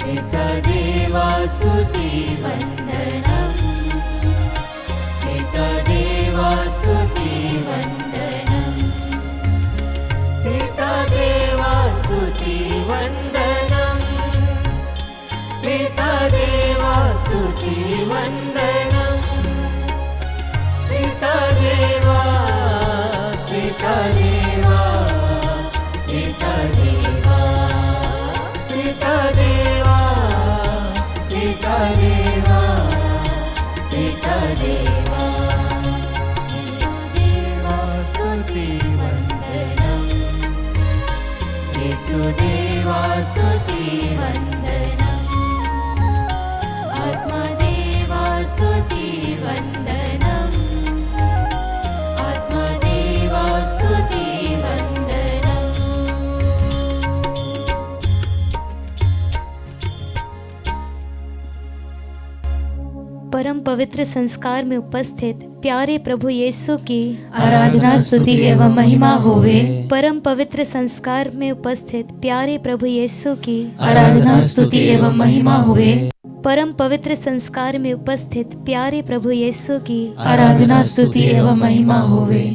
पिता देवा स्तुति वंदनम, पिता देवा स्तुति वंदनम, पिता देवा स्तुति वंदनम, पिता देवा स्तुति वंदनम, पिता देवा, पिता देवा, पिता देवा, पिता देवा, पिता देवा, पिता देवा, येसुदेवा स्तुति वंदनम, येसुदेवा स्तुति वंदनम, आत्मदेवा स्तुति वंदनम, आत्मदेवा स्तुति वंदनम। परम पवित्र संस्कार में उपस्थित प्यारे प्रभु यीशु की आराधना स्तुति एवं महिमा होवे। परम पवित्र संस्कार में उपस्थित प्यारे प्रभु यीशु की आराधना स्तुति एवं महिमा होवे। परम पवित्र संस्कार में उपस्थित प्यारे प्रभु यीशु की आराधना स्तुति एवं महिमा होवे।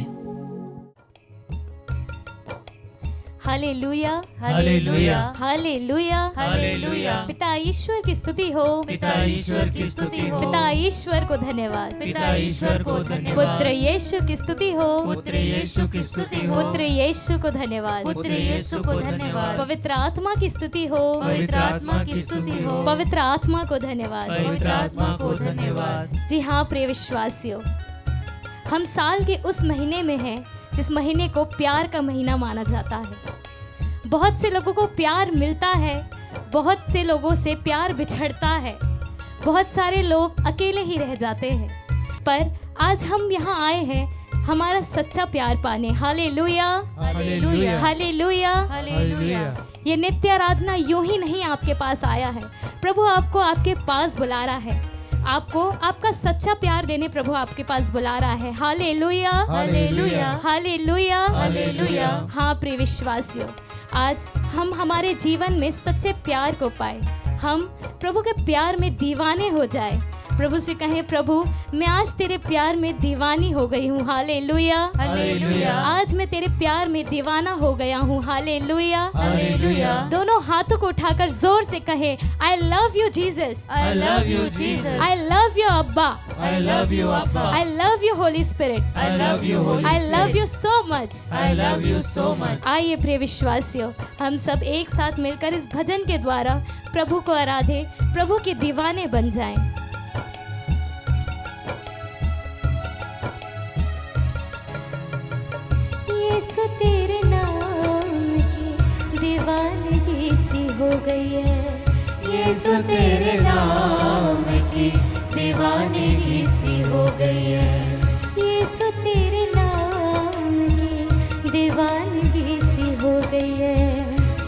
हालेलुया, हालेलुया, हालेलुया, हालेलुया। पिता ईश्वर की स्तुति हो, पिता ईश्वर की स्तुति हो, पिता ईश्वर को धन्यवाद, पिता ईश्वर को धन्यवाद। पुत्र यीशु की स्तुति हो, पुत्र यीशु की स्तुति हो, पुत्र यीशु को धन्यवाद, पुत्र यीशु को धन्यवाद। पवित्र आत्मा की स्तुति हो, पवित्र आत्मा की स्तुति हो, पवित्र आत्मा को धन्यवाद, पवित्र आत्मा को धन्यवाद। जी हाँ प्रिय विश्वासियों, हम साल के उस महीने में हैं जिस महीने को प्यार का महीना माना जाता है। बहुत से लोगों को प्यार मिलता है, बहुत से लोगों से प्यार बिछड़ता है, बहुत सारे लोग अकेले ही रह जाते हैं। पर आज हम यहाँ आए हैं हमारा सच्चा प्यार पाने। हालेलुया, हालेलुया, हालेलुया, हालेलुया। ये नित्य आराधना यूं ही नहीं आपके पास आया है। प्रभु आपको आपके पास बुला रहा है, आपको आपका सच्चा प्यार देने प्रभु आपके पास बुला रहा है। हालेलुया, हालेलुया, हालेलुया, हालेलुया। हाँ प्रिय विश्वासियों, आज हम हमारे जीवन में सच्चे प्यार को पाए, हम प्रभु के प्यार में दीवाने हो जाए। प्रभु से कहें, प्रभु मैं आज तेरे प्यार में दीवानी हो गई हूँ। Hallelujah, hallelujah. आज मैं तेरे प्यार में दीवाना हो गया हूँ। Hallelujah, hallelujah. दोनों हाथों को उठाकर जोर से कहें, I love you Jesus, I love you, Jesus. I love you अब्बा, I love you, Abba. I love you Holi spirit, I love you, Holy I love Spirit. You so much. I love you so much. आइए प्रिय विश्वासियों, हम सब एक साथ मिलकर इस भजन के द्वारा प्रभु को आराधे, प्रभु के दीवाने बन जाएं। यीशु तेरे नाम की दीवानगी सी हो गई है, यीशु तेरे नाम की दीवानगी सी हो गई है, यीशु तेरे नाम की दीवानगी सी हो गई है।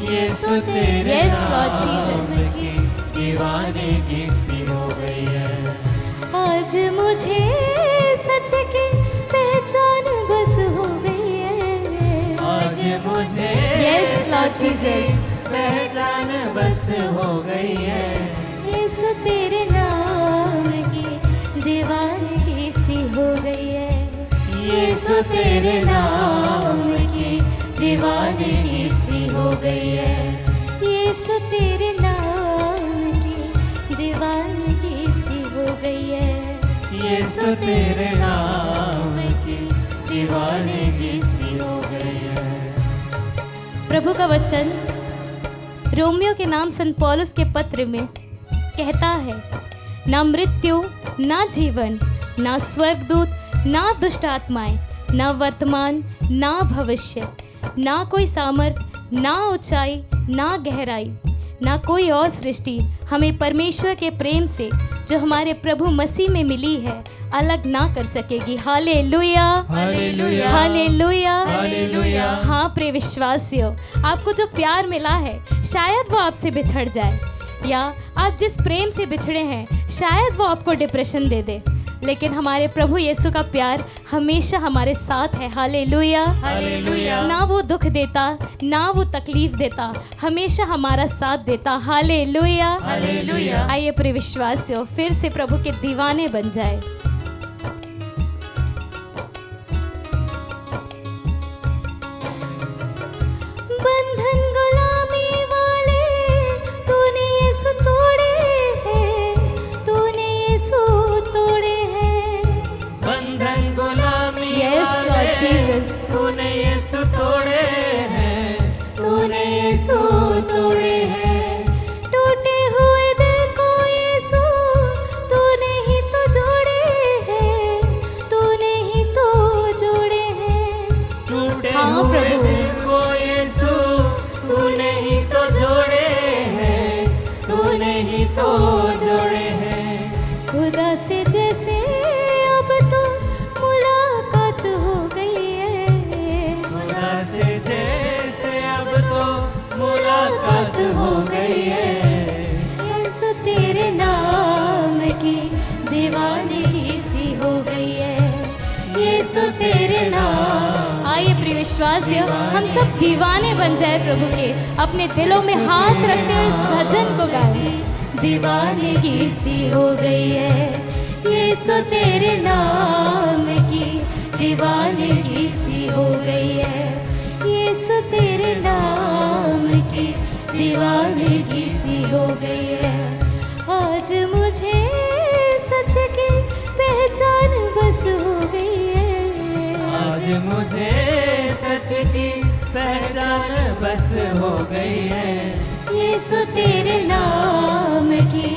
यीशु तेरे Yes, Lord नाम Jesus. की दीवानगी सी हो गई है। आज मुझे सच की पहचान बस हो गई है। आज मुझे Yes, Lord Jesus. पहचान बस हो गई है, यीशु तेरे नाम की दीवानगी सी हो गई है। यीशु तेरे नाम की दीवानगी सी हो गई है, यीशु तेरे नाम की दीवानगी सी हो गई है। यीशु तेरे नाम की दीवानगी सी हो गई है। प्रभु का वचन रोमियो के नाम संत पौलुस के पत्र में कहता है, ना मृत्यु, ना जीवन, ना स्वर्गदूत, ना दुष्ट आत्माएं, ना वर्तमान, ना भविष्य, ना कोई सामर्थ, ना ऊंचाई, ना गहराई, ना कोई और सृष्टि हमें परमेश्वर के प्रेम से जो हमारे प्रभु मसीह में मिली है अलग ना कर सकेगी। हालेलुया, हालेलुया, हालेलुया, हालेलुया। हाँ प्रिय विश्वासियों, आपको जो प्यार मिला है शायद वो आपसे बिछड़ जाए, या आप जिस प्रेम से बिछड़े हैं शायद वो आपको डिप्रेशन दे दे, लेकिन हमारे प्रभु यीशु का प्यार हमेशा हमारे साथ है। Hallelujah, hallelujah. ना वो दुख देता, ना वो तकलीफ देता, हमेशा हमारा साथ देता। Hallelujah, hallelujah. आइए प्रिय विश्वासियों, फिर से प्रभु के दीवाने बन जाए। बंधन गुलामी वाले तूने यीशु तोड़े हैं, तूने यीशु तोड़े हैं। बंधन गुलामी Yes, Lord वाले Jesus. तूने यीशु तोड़े हैं, तूने यीशु तोड़े हैं। टूटे हुए दिल को यीशु तूने ही तो जोड़े हैं, तूने ही तो जोड़े हैं। टूटे हाँ, हुए प्रभु। दिल को यीशु तूने ही तो जोड़े हैं, तूने ही तो जोड़े हैं। खुदा से जैसे अब तो मुलाकात हो गई है, खुदा से जैसे अब तो मुलाकात हो गई है। यीशु तेरे नाम की दीवानगी सी हो गई है, यीशु तेरे नाम। आइए प्रिय विश्वासियों, हम सब दीवाने बन जाए प्रभु के, अपने दिलों में हाथ रखते हुए इस भजन को गाएं। दीवानगी सी हो गई है, यीशु तेरे नाम की दीवानगी सी हो गई है, यीशु तेरे नाम की दीवानगी सी हो गई है। आज मुझे सच की पहचान बस हो गई है, आज मुझे सच की पहचान बस हो गई है। यीशु तेरे नाम की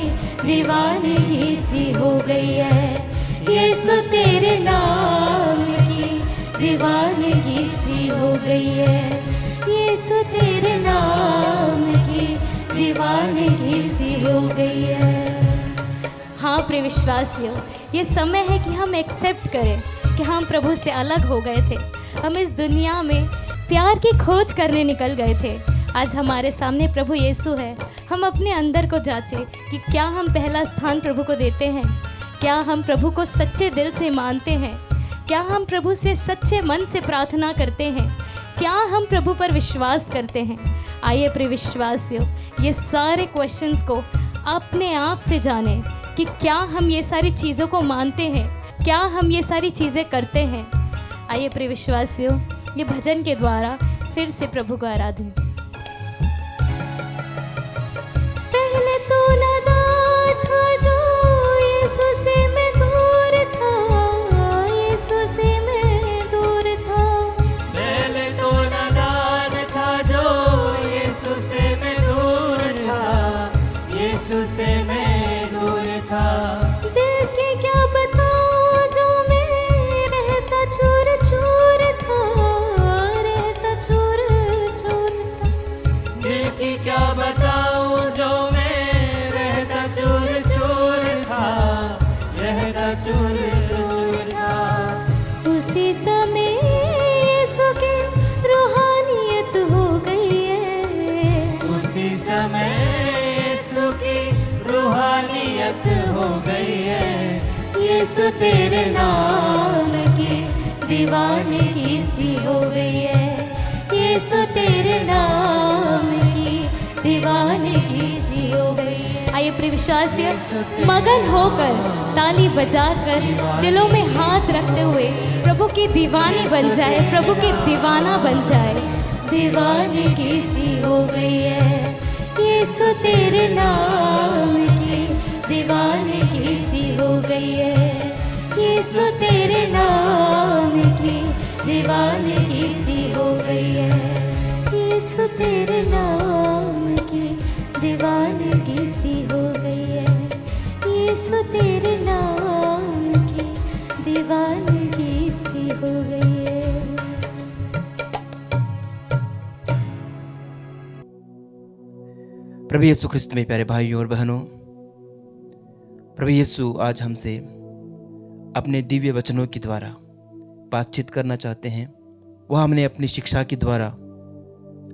दीवानगी सी हो गई है, यीशु तेरे नाम की दीवानगी सी हो गई है, यीशु तेरे नाम की दीवानगी सी हो गई है। हाँ प्रिय विश्वासियों, ये समय है कि हम एक्सेप्ट करें कि हम प्रभु से अलग हो गए थे। हम इस दुनिया में प्यार की खोज करने निकल गए थे। आज हमारे सामने प्रभु यीशु है। हम अपने अंदर को जांचें कि क्या हम पहला स्थान प्रभु को देते हैं, क्या हम प्रभु को सच्चे दिल से मानते हैं, क्या हम प्रभु से सच्चे मन से प्रार्थना करते हैं, क्या हम प्रभु पर विश्वास करते हैं। आइए प्रिय विश्वासियों, ये सारे क्वेश्चंस को अपने आप से जानें कि क्या हम ये सारी चीज़ों को मानते हैं, क्या हम ये सारी चीज़ें करते हैं। आइए प्रिय विश्वासियों, ये भजन के द्वारा फिर से प्रभु को आराधें। पहले तो नादान था जो यीशु से मैं दूर था, यीशु से मैं दूर था। पहले तो नादान था जो यीशु से मैं दूर था, यीशु से मैं दूर था। दिल के क्या बताऊं जो मैं रहता चूर चूर था, रहता चूर चूर था। दिल की क्या बताऊं जो मैं रहता चूर चूर था, रहता चूर चूर था। उसी समय यीशु की रूहानियत हो गई है, उसी समय यीशु की रूहानियत हो गई है। यीशु तेरे नाम की दीवानगी सी हो गई है, यीशु तेरे नाम की दीवानगी सी हो गई है। आइए प्रिय विश्वासियों, मगन होकर ताली बजाकर दिलों में हाथ रखते हुए प्रभु की दीवानी बन जाए, प्रभु की दीवाना बन जाए। दीवानगी सी हो गई है, यीशु तेरे नाम की दीवानगी सी हो गई है, यीशु तेरे नाम की दीवानगी सी हो गई है, यीशु तेरे नाम की दीवानगी सी हो गई है, यीशु तेरे नाम की दीवानगी सी हो गई है। प्रभु यीशु ख्रिस्त में प्यारे भाइयों और बहनों, प्रभु यीशु आज हमसे अपने दिव्य वचनों के द्वारा बातचीत करना चाहते हैं। वह हमने अपनी शिक्षा के द्वारा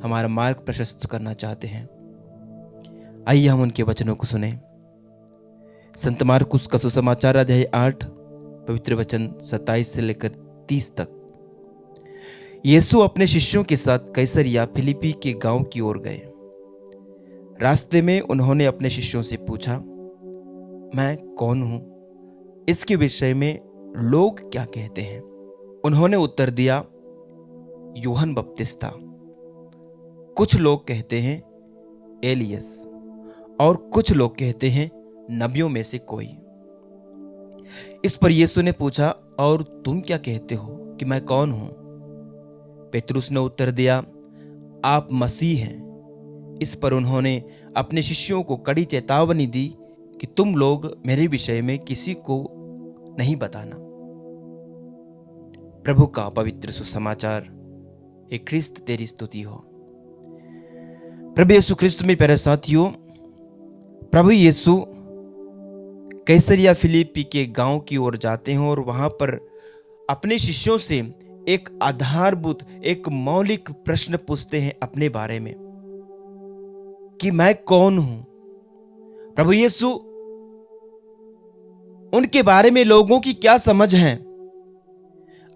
हमारा मार्ग प्रशस्त करना चाहते हैं। आइए हम उनके वचनों को सुने। संत मार्कुस का सुसमाचार अध्याय 8 पवित्र वचन 27 से लेकर 30 तक। यीशु अपने शिष्यों के साथ कैसरिया फिलिप्पी के गांव की ओर गए। रास्ते में उन्होंने अपने शिष्यों से पूछा, मैं कौन हूं? इसके विषय में लोग क्या कहते हैं? उन्होंने उत्तर दिया, यूहन्ना बपतिस्ता, कुछ लोग कहते हैं एलियस, और कुछ लोग कहते हैं नबियों में से कोई। इस पर यीशु ने पूछा, और तुम क्या कहते हो कि मैं कौन हूं? पेतरुस ने उत्तर दिया, आप मसीह हैं। इस पर उन्होंने अपने शिष्यों को कड़ी चेतावनी दी कि तुम लोग मेरे विषय में किसी को नहीं बताना। प्रभु का पवित्र सुसमाचार। हे ख्रिस्त तेरी स्तुति हो। प्रभु यीशु ख्रिस्त में प्यारे साथियों, प्रभु यीशु कैसरिया फिलिप्पी के गांव की ओर जाते हैं और वहां पर अपने शिष्यों से एक आधारभूत, एक मौलिक प्रश्न पूछते हैं अपने बारे में कि मैं कौन हूं। प्रभु यीशु उनके बारे में लोगों की क्या समझ है?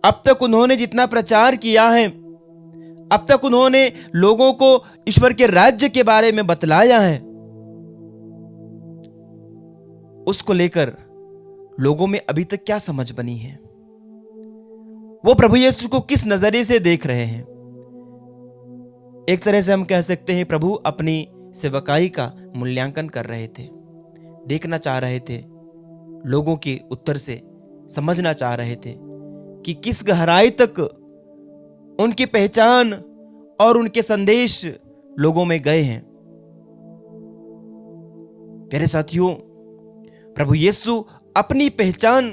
अब तक उन्होंने जितना प्रचार किया है, अब तक उन्होंने लोगों को ईश्वर के राज्य के बारे में बतलाया है, उसको लेकर लोगों में अभी तक क्या समझ बनी है? वो प्रभु यीशु को किस नजरिए से देख रहे हैं? एक तरह से हम कह सकते हैं प्रभु अपनी सेवकाई का मूल्यांकन कर रहे थे, देखना चाह रहे थे, लोगों के उत्तर से समझना चाह रहे थे कि किस गहराई तक उनकी पहचान और उनके संदेश लोगों में गए हैं। प्यारे साथियों, प्रभु यीशु अपनी पहचान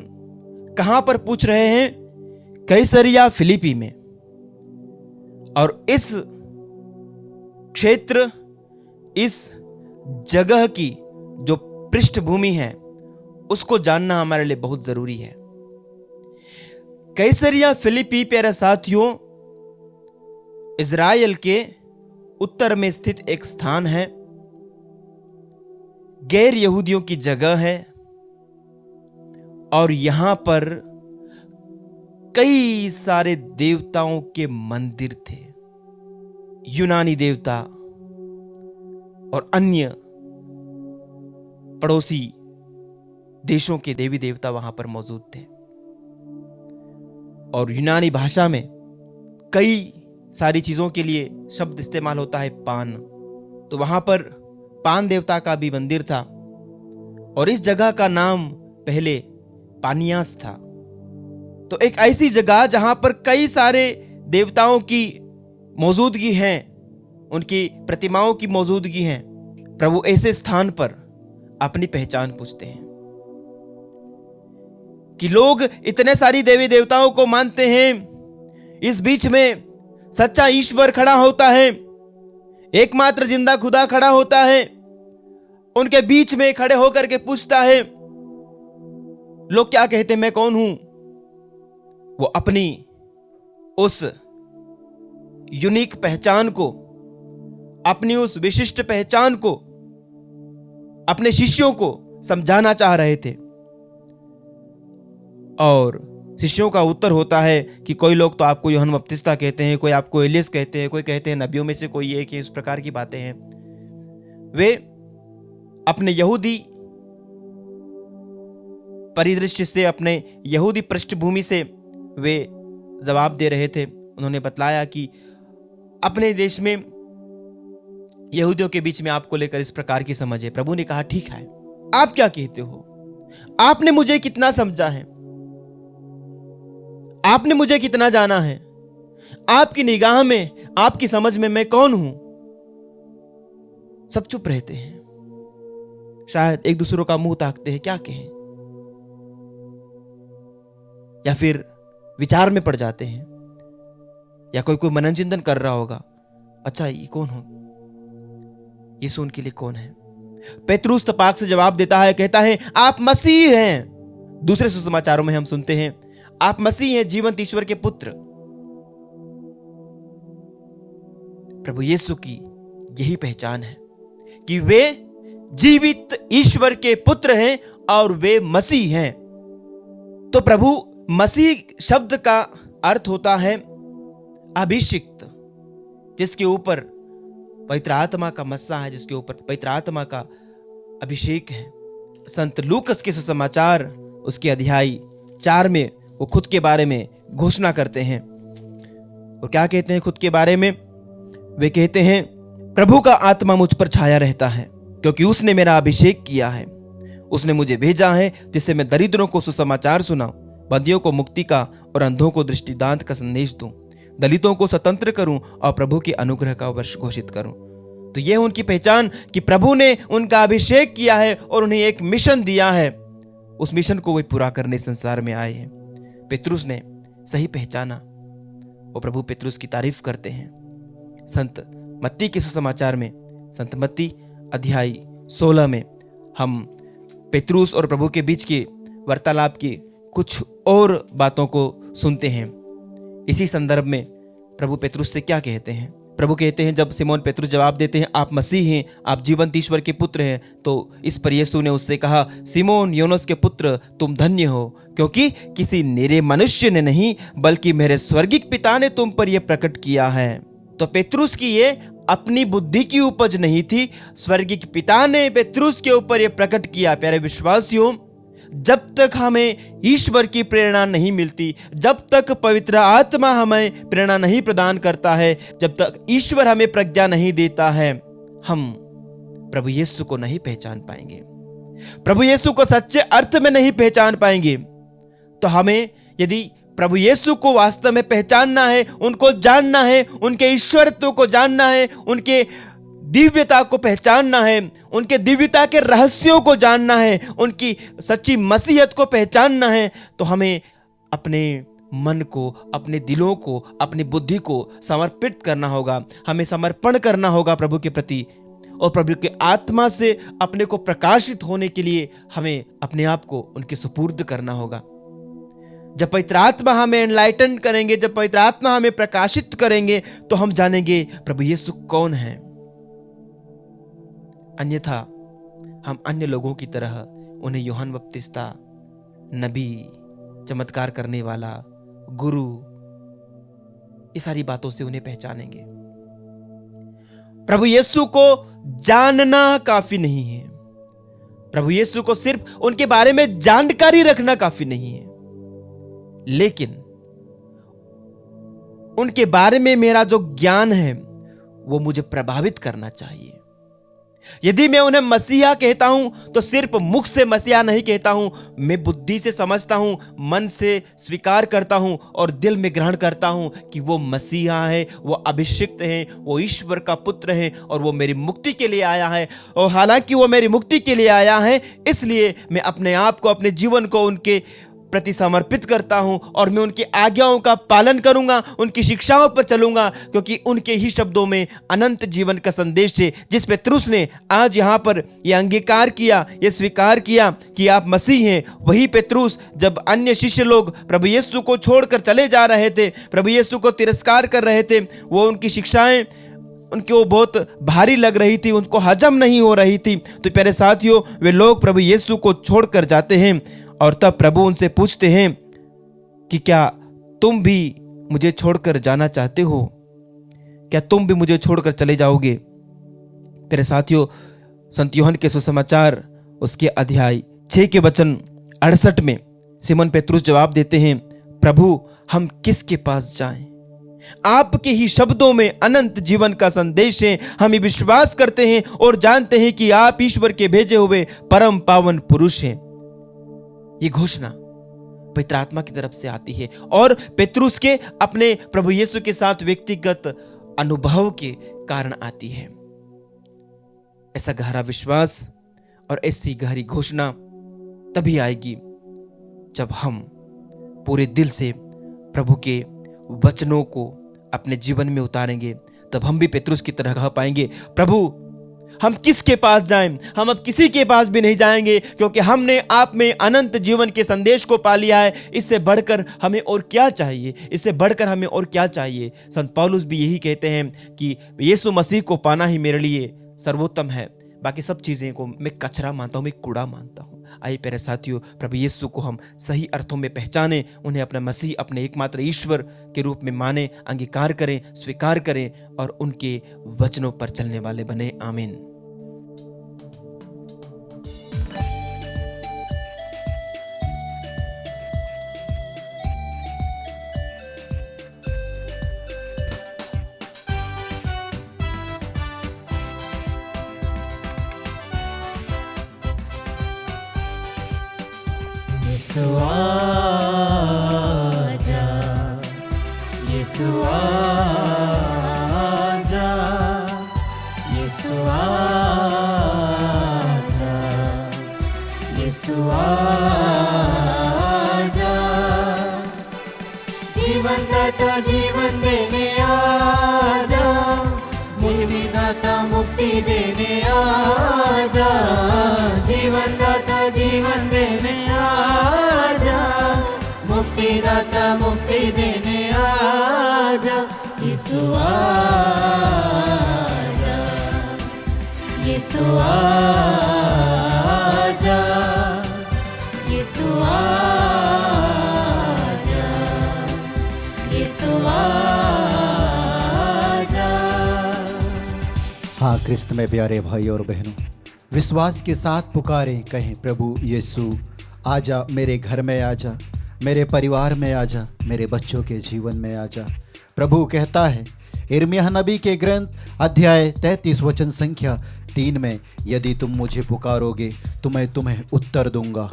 कहां पर पूछ रहे हैं? कैसरिया फिलिप्पी में। और इस क्षेत्र, इस जगह की जो पृष्ठभूमि है, उसको जानना हमारे लिए बहुत जरूरी है। कैसरिया फिलिप्पी प्यारे साथियों, इज़राइल के उत्तर में स्थित एक स्थान है, गैर यहूदियों की जगह है, और यहां पर कई सारे देवताओं के मंदिर थे। यूनानी देवता और अन्य पड़ोसी देशों के देवी देवता वहां पर मौजूद थे। और यूनानी भाषा में कई सारी चीजों के लिए शब्द इस्तेमाल होता है, पान। तो वहां पर पान देवता का भी मंदिर था, और इस जगह का नाम पहले पानियास था। तो एक ऐसी जगह जहां पर कई सारे देवताओं की मौजूदगी है, उनकी प्रतिमाओं की मौजूदगी है। प्रभु ऐसे स्थान पर अपनी पहचान पूछते हैं कि लोग इतने सारी देवी देवताओं को मानते हैं, इस बीच में सच्चा ईश्वर खड़ा होता है, एकमात्र जिंदा खुदा खड़ा होता है, उनके बीच में खड़े होकर के पूछता है, लोग क्या कहते हैं, मैं कौन हूं? वो अपनी उस यूनिक पहचान को, अपनी उस विशिष्ट पहचान को अपने शिष्यों को समझाना चाह रहे थे। और शिष्यों का उत्तर होता है कि कोई लोग तो आपको यूहन्ना बपतिस्ता कहते हैं, कोई आपको एलियस कहते हैं, कोई कहते हैं नबियों में से कोई एक, इस प्रकार की बातें हैं। वे अपने यहूदी परिदृश्य से, अपने यहूदी पृष्ठभूमि से वे जवाब दे रहे थे। उन्होंने बतलाया कि अपने देश में यहूदियों के बीच में आपको लेकर इस प्रकार की समझ है। प्रभु ने कहा, ठीक है, आप क्या कहते हो? आपने मुझे कितना समझा है? आपने मुझे कितना जाना है? आपकी निगाह में, आपकी समझ में मैं कौन हूं? सब चुप रहते हैं, शायद एक दूसरों का मुंह ताकते हैं, क्या कहें, या फिर विचार में पड़ जाते हैं, या कोई मनन चिंतन कर रहा होगा, अच्छा ये कौन हो, यीशु उनके लिए कौन है? पेतरुस तपाक से जवाब देता है, कहता है, आप मसीह हैं। दूसरे सुसमाचारों में हम सुनते हैं, आप मसीह हैं, जीवंत ईश्वर के पुत्र। प्रभु यीशु की यही पहचान है कि वे जीवित ईश्वर के पुत्र हैं और वे मसीह हैं। तो प्रभु मसीह शब्द का अर्थ होता है अभिषिक्त, जिसके ऊपर पवित्र आत्मा का मस्सा है, जिसके ऊपर पवित्र आत्मा का अभिषेक है। संत लूकस के सुसमाचार उसके अध्याय 4 में वो खुद के बारे में घोषणा करते हैं। और क्या कहते हैं खुद के बारे में? वे कहते हैं, प्रभु का आत्मा मुझ पर छाया रहता है, क्योंकि उसने मेरा अभिषेक किया है। उसने मुझे भेजा है जिससे मैं दरिद्रों को सुसमाचार सुनाऊं, बंदियों को मुक्ति का और अंधों को दृष्टिदांत का संदेश दूं, दलितों को स्वतंत्र करूं और प्रभु के अनुग्रह का वर्ष घोषित करूं। तो यह उनकी पहचान कि प्रभु ने उनका अभिषेक किया है और उन्हें एक मिशन दिया है। उस मिशन को वे पूरा करने संसार में आए हैं। पेतरुस ने सही पहचाना और प्रभु पेतरुस की तारीफ करते हैं। संत मत्ती के सुसमाचार में, संत मत्ती अध्याय 16 में हम पेतरुस और प्रभु के बीच के वार्तालाप की कुछ और बातों को सुनते हैं। इसी संदर्भ में प्रभु पेतरुस से क्या कहते हैं? प्रभु कहते हैं, जब सिमोन पेतरुस जवाब देते हैं, आप मसीह हैं, आप जीवंत ईश्वर के पुत्र हैं, तो इस पर यीशु ने उससे कहा, सिमोन योनस के पुत्र, तुम धन्य हो, क्योंकि किसी निरे मनुष्य ने नहीं बल्कि मेरे स्वर्गिक पिता ने तुम पर यह प्रकट किया है। तो पेतरुस की ये अपनी बुद्धि की उपज नहीं थी, स्वर्गिक पिता ने पेतरुस के ऊपर यह प्रकट किया। प्यारे विश्वासियों, जब तक हमें ईश्वर की प्रेरणा नहीं मिलती, जब तक पवित्र आत्मा हमें प्रेरणा नहीं प्रदान करता है, जब तक ईश्वर हमें प्रज्ञा नहीं देता है, हम प्रभु यीशु को नहीं पहचान पाएंगे, प्रभु यीशु को सच्चे अर्थ में नहीं पहचान पाएंगे। तो हमें यदि प्रभु यीशु को वास्तव में पहचानना है, उनको जानना है, उनके ईश्वरत्व को जानना है, उनके दिव्यता को पहचानना है, उनके दिव्यता के रहस्यों को जानना है, उनकी सच्ची मसीहत को पहचानना है, तो हमें अपने मन को, अपने दिलों को, अपनी बुद्धि को समर्पित करना होगा। हमें समर्पण करना होगा प्रभु के प्रति, और प्रभु के आत्मा से अपने को प्रकाशित होने के लिए हमें अपने आप को उनके सुपुर्द करना होगा। जब पवित्र आत्मा हमें एनलाइटन करेंगे, जब पवित्र आत्मा हमें प्रकाशित करेंगे, तो हम जानेंगे प्रभु यीशु कौन है। अन्यथा हम अन्य लोगों की तरह उन्हें यूहन्ना बपतिस्ता, नबी, चमत्कार करने वाला, गुरु, ये सारी बातों से उन्हें पहचानेंगे। प्रभु यीशु को जानना काफी नहीं है, प्रभु यीशु को सिर्फ उनके बारे में जानकारी रखना काफी नहीं है, लेकिन उनके बारे में मेरा जो ज्ञान है वो मुझे प्रभावित करना चाहिए। यदि मैं उन्हें मसीहा कहता हूं तो सिर्फ मुख से मसीहा नहीं कहता हूं, मैं बुद्धि से समझता हूं, मन से स्वीकार करता हूं और दिल में ग्रहण करता हूं कि वो मसीहा है, वो अभिषिक्त है, वो ईश्वर का पुत्र है और वो मेरी मुक्ति के लिए आया है। और हालांकि वो मेरी मुक्ति के लिए आया है, इसलिए मैं अपने आप को, अपने जीवन को उनके प्रति समर्पित करता हूं और मैं उनकी आज्ञाओं का पालन करूंगा, उनकी शिक्षाओं पर चलूंगा, क्योंकि उनके ही शब्दों में अनंत जीवन का संदेश है। जिस पेतरुस ने आज यहां पर यह अंगीकार किया, यह स्वीकार किया कि आप मसीह हैं, वही पेतरुस जब अन्य शिष्य लोग प्रभु यीशु को छोड़कर चले जा रहे थे, प्रभु यीशु को तिरस्कार कर रहे थे, वो उनकी शिक्षाएं उनको बहुत भारी लग रही थी, उनको हजम नहीं हो रही थी। तो प्यारे साथियों, वे लोग प्रभु यीशु को छोड़कर जाते हैं और तब प्रभु उनसे पूछते हैं कि क्या तुम भी मुझे छोड़कर जाना चाहते हो? क्या तुम भी मुझे छोड़कर चले जाओगे? मेरे साथियों, संत यूहन्ना के सुसमाचार उसके अध्याय 6 के वचन 68 में सिमोन पेतरुस जवाब देते हैं, प्रभु हम किसके पास जाएं? आपके ही शब्दों में अनंत जीवन का संदेश है। हम ये विश्वास करते हैं और जानते हैं कि आप ईश्वर के भेजे हुए परम पावन पुरुष हैं। ये घोषणा पवित्र आत्मा की तरफ से आती है और पेतरुस के अपने प्रभु यीशु के साथ व्यक्तिगत अनुभव के कारण आती है। ऐसा गहरा विश्वास और ऐसी गहरी घोषणा तभी आएगी जब हम पूरे दिल से प्रभु के वचनों को अपने जीवन में उतारेंगे। तब हम भी पेतरुस की तरह कह पाएंगे, प्रभु हम किसके पास जाएं? हम अब किसी के पास भी नहीं जाएंगे, क्योंकि हमने आप में अनंत जीवन के संदेश को पा लिया है। इससे बढ़कर हमें और क्या चाहिए? इससे बढ़कर हमें और क्या चाहिए? संत पौलुस भी यही कहते हैं कि यीशु मसीह को पाना ही मेरे लिए सर्वोत्तम है। बाकी सब चीजें को मैं कचरा मानता हूं, मैं कूड़ा मानता हूं। आइए प्यारे साथियों, प्रभु यीशु को हम सही अर्थों में पहचानें, उन्हें अपना मसीह, अपने एकमात्र ईश्वर के रूप में माने, अंगीकार करें, स्वीकार करें और उनके वचनों पर चलने वाले बने। आमीन। यीशु आजा, यीशु आजा, यीशु आजा, यीशु आजा। जीवन दाता जीवन देने आजा, जीविदाता मुक्ति देने आजा, जीवन दाता जीवन देने आजा, मुक्तिदाता मुक्ति देने आजा। यीशु आजा, यीशु आजा, यीशु आजा, यीशु आजा। हाँ, क्रिस्त में प्यारे भाई और बहनों, विश्वास के साथ पुकारें, कहें प्रभु यीशु आजा, मेरे घर में आजा, मेरे परिवार में आजा, मेरे बच्चों के जीवन में आजा। प्रभु कहता है यिर्मयाह नबी के ग्रंथ अध्याय 33 वचन संख्या 3 में, यदि तुम मुझे पुकारोगे तो मैं तुम्हें उत्तर दूंगा।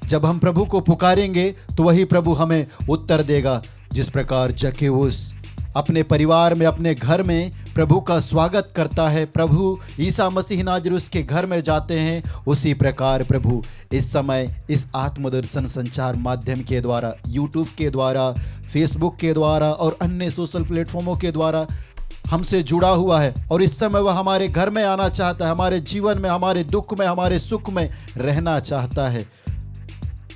जब हम प्रभु को पुकारेंगे तो वही प्रभु हमें उत्तर देगा। जिस प्रकार जक्कैउस अपने परिवार में, अपने घर में प्रभु का स्वागत करता है, प्रभु ईसा मसीह नाज़री उसके घर में जाते हैं, उसी प्रकार प्रभु इस समय इस आत्मदर्शन संचार माध्यम के द्वारा, यूट्यूब के द्वारा, फेसबुक के द्वारा और अन्य सोशल प्लेटफॉर्मों के द्वारा हमसे जुड़ा हुआ है। और इस समय वह हमारे घर में आना चाहता है, हमारे जीवन में, हमारे दुख में, हमारे सुख में रहना चाहता है।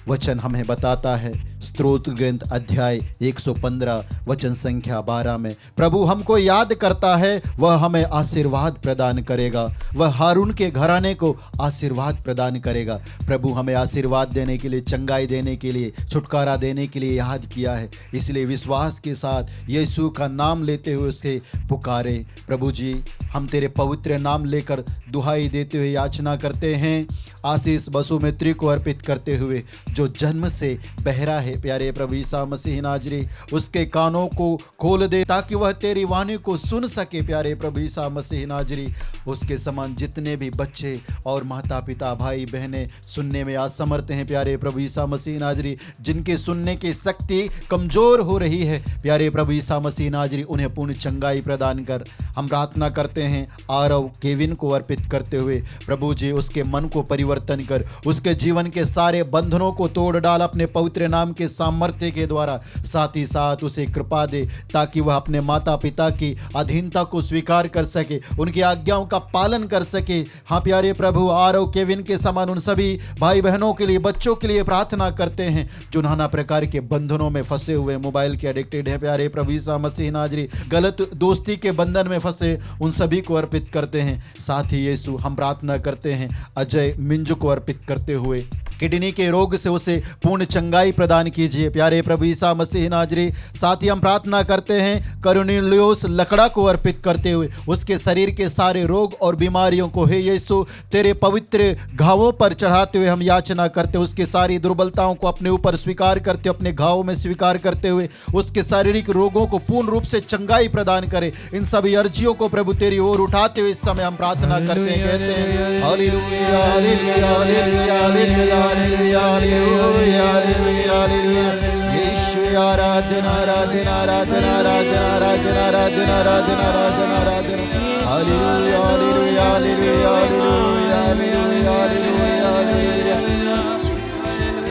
वचन हमें बताता है स्तोत्र ग्रंथ अध्याय 115 वचन संख्या 12 में, प्रभु हमको याद करता है, वह हमें आशीर्वाद प्रदान करेगा, वह हारून के घराने को आशीर्वाद प्रदान करेगा। प्रभु हमें आशीर्वाद देने के लिए, चंगाई देने के लिए, छुटकारा देने के लिए याद किया है। इसलिए विश्वास के साथ यीशु का नाम लेते हुए उसे पुकारे। प्रभु जी, हम तेरे पवित्र नाम लेकर दुहाई देते हुए याचना करते हैं, आशीष बसुमित्री को अर्पित करते हुए, जो जन्म से बहरा है प्यारे प्रभु ईसा मसीह नाज़री, उसके कानों को खोल दे ताकि वह तेरी वाणी को सुन सके। प्यारे प्रभु ईसा मसीह नाज़री, उसके समान जितने भी बच्चे और माता पिता, भाई बहनें सुनने में असमर्थ हैं प्यारे प्रभु ईसा मसीह नाज़री, जिनके सुनने की शक्ति कमज़ोर हो रही है, प्यारे प्रभु ईसा मसीह नाज़री उन्हें पूर्ण चंगाई प्रदान कर। हम प्रार्थना करते हैं आरव केविन को अर्पित करते हुए, प्रभु जी उसके मन को परिवर्तन कर, उसके जीवन के सारे बंधनों को तोड़ डाल अपने पवित्र नाम के सामर्थ्य के द्वारा। साथ ही साथ उसे कृपा दे ताकि वह अपने माता पिता की अधीनता को स्वीकार कर सके, उनकी आज्ञाओं का पालन कर सके। हाँ प्यारे प्रभु, आरव केविन के समान उन सभी भाई बहनों के लिए, बच्चों के लिए प्रार्थना करते हैं जो नाना प्रकार के बंधनों में फंसे हुए, मोबाइल के एडिक्टेड है प्यारे प्रभु ईसा मसीह नाज़री, गलत दोस्ती के बंधन में फंसे, उन सभी को अर्पित करते हैं। साथ ही यीशु हम प्रार्थना करते हैं अजय मिंजू को अर्पित करते हुए, किडनी के रोग से उसे पूर्ण चंगाई प्रदान कीजिए प्यारे प्रभु ईसा मसीह नाज़री। साथ ही हम प्रार्थना करते हैं करुणेलियुस लकड़ा को अर्पित करते हुए, उसके शरीर के सारे रोग और बीमारियों को हे यीशु तेरे पवित्र घावों पर चढ़ाते हुए हम याचना करते हैं, उसके सारी दुर्बलताओं को अपने ऊपर स्वीकार करते, अपने घावों में स्वीकार करते हुए उसके शारीरिक रोगों को पूर्ण रूप से चंगाई प्रदान करे। इन सभी अर्जियों को प्रभु तेरी ओर उठाते हुए इस समय हम प्रार्थना करते हैं, कहते हैं हालेलुया हालेलुया हालेलुया हालेलुया हालेलुया हालेलुया हालेलुया हालेलुया। यीशु आराधना आराधना आराधना आराधना आराधना आराधना आराधना आराधना आराधना। हालेलुया हालेलुया हालेलुया हालेलुया हालेलुया हालेलुया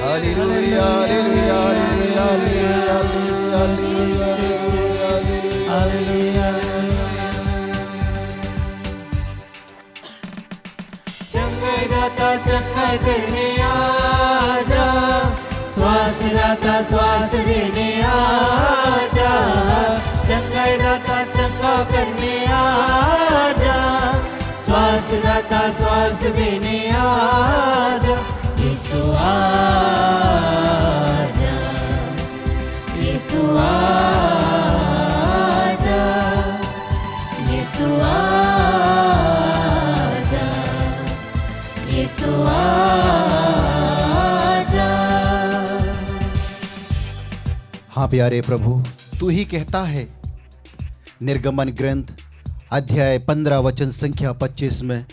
हालेलुया हालेलुया हालेलुया हालेलुया हालेलुया। चंगाई दाता चंगाई करने आजा, स्वास्थ्य दाता स्वास्थ्य देने आजा, चंगाई दाता चंगा करने आजा, स्वास्थ्य स्वास्थ्य दाता स्वास्थ्य देने आजा, यीशु आजा, यीशु आजा, यीशु आजा, यीशु आजा। हाँ प्यारे प्रभु, तू ही कहता है निर्गमन ग्रंथ अध्याय 15 वचन संख्या 25 में,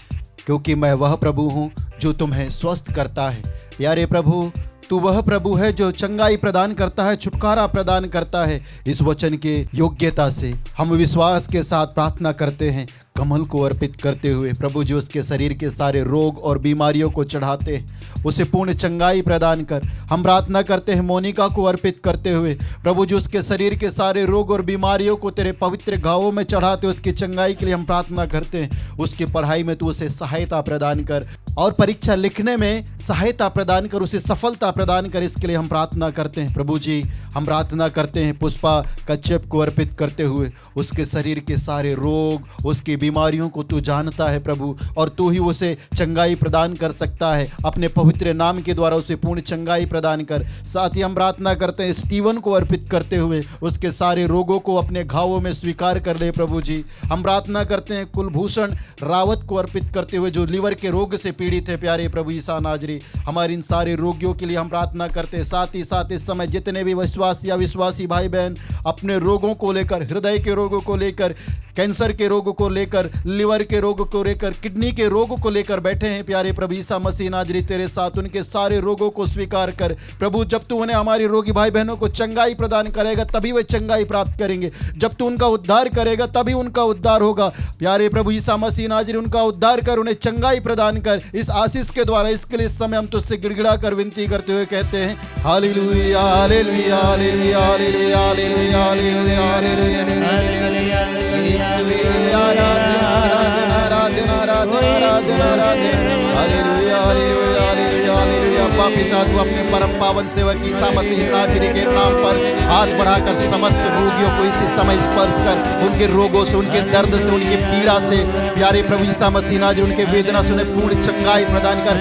क्योंकि मैं वह प्रभु हूँ जो तुम्हें स्वस्थ करता है। प्यारे प्रभु, तू वह प्रभु है जो चंगाई प्रदान करता है, छुटकारा प्रदान करता है। इस वचन के योग्यता से हम विश्वास के साथ प्रार्थना करते हैं, कमल को अर्पित करते हुए। प्रभु जी उसके शरीर के सारे रोग और बीमारियों को चढ़ाते हैं, उसे पूर्ण चंगाई प्रदान कर। हम प्रार्थना करते हैं मोनिका को अर्पित करते हुए, प्रभु जी उसके शरीर के सारे रोग और बीमारियों को तेरे पवित्र घावों में चढ़ाते, उसकी चंगाई के लिए हम प्रार्थना करते हैं। उसकी पढ़ाई में तू उसे सहायता प्रदान कर और परीक्षा लिखने में सहायता प्रदान कर, उसे सफलता प्रदान कर। इसके लिए हम प्रार्थना करते हैं। प्रभु जी हम प्रार्थना करते हैं पुष्पा कच्छप को अर्पित करते हुए, उसके शरीर के सारे रोग, उसकी बीमारियों को तू जानता है प्रभु, और तू ही उसे चंगाई प्रदान कर सकता है। अपने पवित्र नाम के द्वारा उसे पूर्ण चंगाई प्रदान कर। साथ ही हम प्रार्थना करते हैं स्टीवन को अर्पित करते हुए, उसके सारे रोगों को अपने घावों में स्वीकार कर ले प्रभु जी। हम प्रार्थना करते हैं कुलभूषण रावत को अर्पित करते हुए, जो लीवर के रोग से पीड़ित है। प्यारे प्रभु ईसा नाजरी, हमारे इन सारे रोगियों के लिए हम प्रार्थना करते हैं। साथ ही साथ इस समय जितने भी विश्वासी अविश्वासी भाई बहन अपने रोगों को लेकर, हृदय के रोगों को लेकर, कैंसर के रोग को लेकर, लिवर के रोग को लेकर, किडनी के रोग को लेकर बैठे हैं, प्यारे प्रभु ईसा मसीह नाजरी तेरे साथ उनके सारे रोगों को स्वीकार कर। प्रभु जब तू उन्हें, हमारे रोगी भाई बहनों को चंगाई प्रदान करेगा तभी वे चंगाई प्राप्त करेंगे। जब तू उनका उद्धार करेगा तभी उनका उद्धार होगा। प्यारे प्रभु ईसा मसीह नाजरी उनका उद्धार कर, उन्हें चंगाई प्रदान कर इस आशीष के द्वारा। इसके लिए इस समय हम तुझसे गिड़गिड़ा कर विनती करते हुए कहते हैं हालेलुया हालेलुया हालेलुया हालेलुया हालेलुया हालेलुया हालेलुया। आराधना आराधना आराधना आराधना आराधना आराधना हालेलुया हालेलुया हालेलुया हालेलुया। पिता तू अपने परम पावन सेवक ईसा मसीह नाजरी के नाम पर हाथ बढ़ाकर समस्त रोगियों को इसी समय स्पर्श कर, उनके रोगों से, उनके दर्द से, उनकी पीड़ा से, प्यारे प्रभु ईसा मसीह नाजरी उनके वेदना से उन्हें पूर्ण चंगाई प्रदान कर,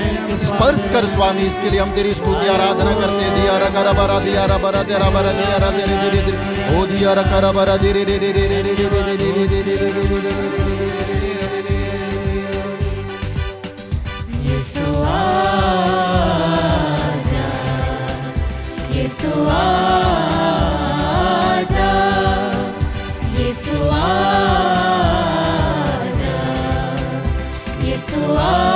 स्पर्श कर स्वामी। इसके लिए हम तेरी स्तुति आराधना करते हैं। दिया रकरा बरा दिया रबरा तेरा बरा दिया रा तेरे धीरे धीरे ओ दिया रकरा बरा धीरे धीरे धीरे धीरे धीरे धीरे। यीशु आजा, यीशु आजा, यीशु आजा, यीशु आजा।